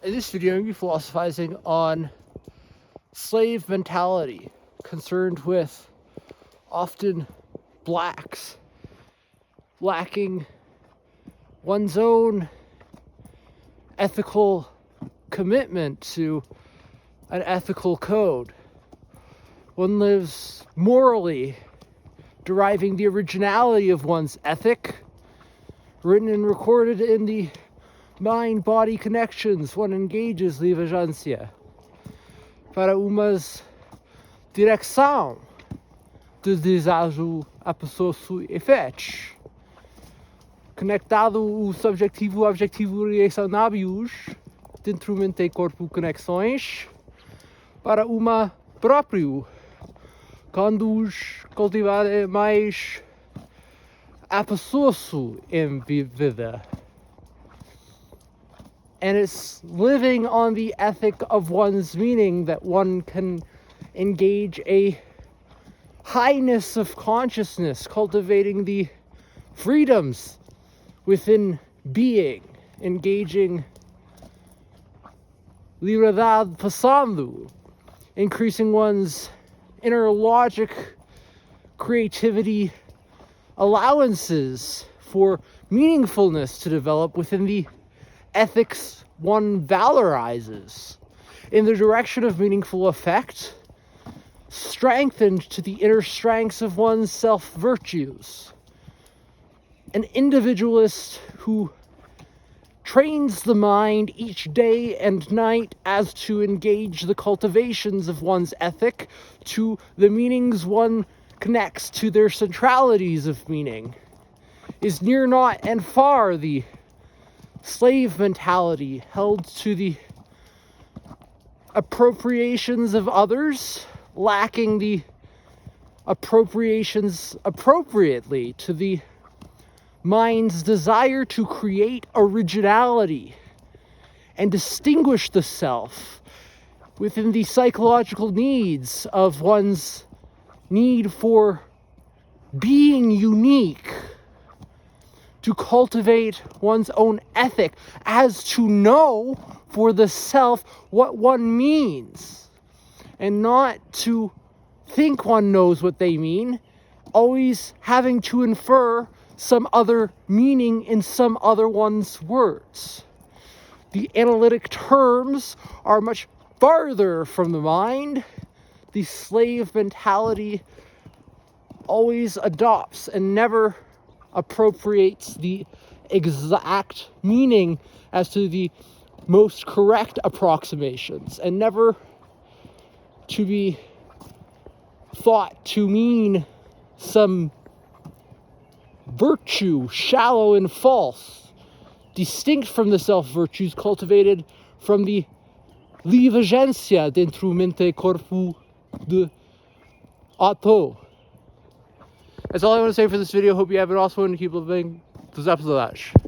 In this video, I'm going to be philosophizing on slave mentality, concerned with often blacks lacking one's own ethical commitment to an ethical code. One lives morally, deriving the originality of one's ethic, written and recorded in the mind-body connections one engages livre-agência para umas direção de desejo a pessoa efeitos. Conectado o subjetivo e o objetivo relacionáveis dentro mente e corpo conexões para uma próprio conduz cultivar mais a pessoa em vida. And it's living on the ethic of one's meaning that one can engage a highness of consciousness, cultivating the freedoms within being, engaging liberdade passando, increasing one's inner logic, creativity, allowances for meaningfulness to develop within the ethics one valorizes, in the direction of meaningful effect, strengthened to the inner strengths of one's self-virtues. An individualist who trains the mind each day and night as to engage the cultivations of one's ethic to the meanings one connects to their centralities of meaning, is near not and far the slave mentality held to the appropriations of others, lacking the appropriations appropriately to the mind's desire to create originality and distinguish the self within the psychological needs of one's need for being unique, to cultivate one's own ethic as to know for the self what one means, and not to think one knows what they mean, always having to infer some other meaning in some other one's words. The analytic terms are much farther from the mind. The slave mentality always adopts and never appropriates the exact meaning as to the most correct approximations, and never to be thought to mean some virtue, shallow and false, distinct from the self-virtues cultivated from the livre-agência dentro mente e corpo de auto. That's all I want to say for this video. Hope you have an awesome one and keep living. Dos episódios.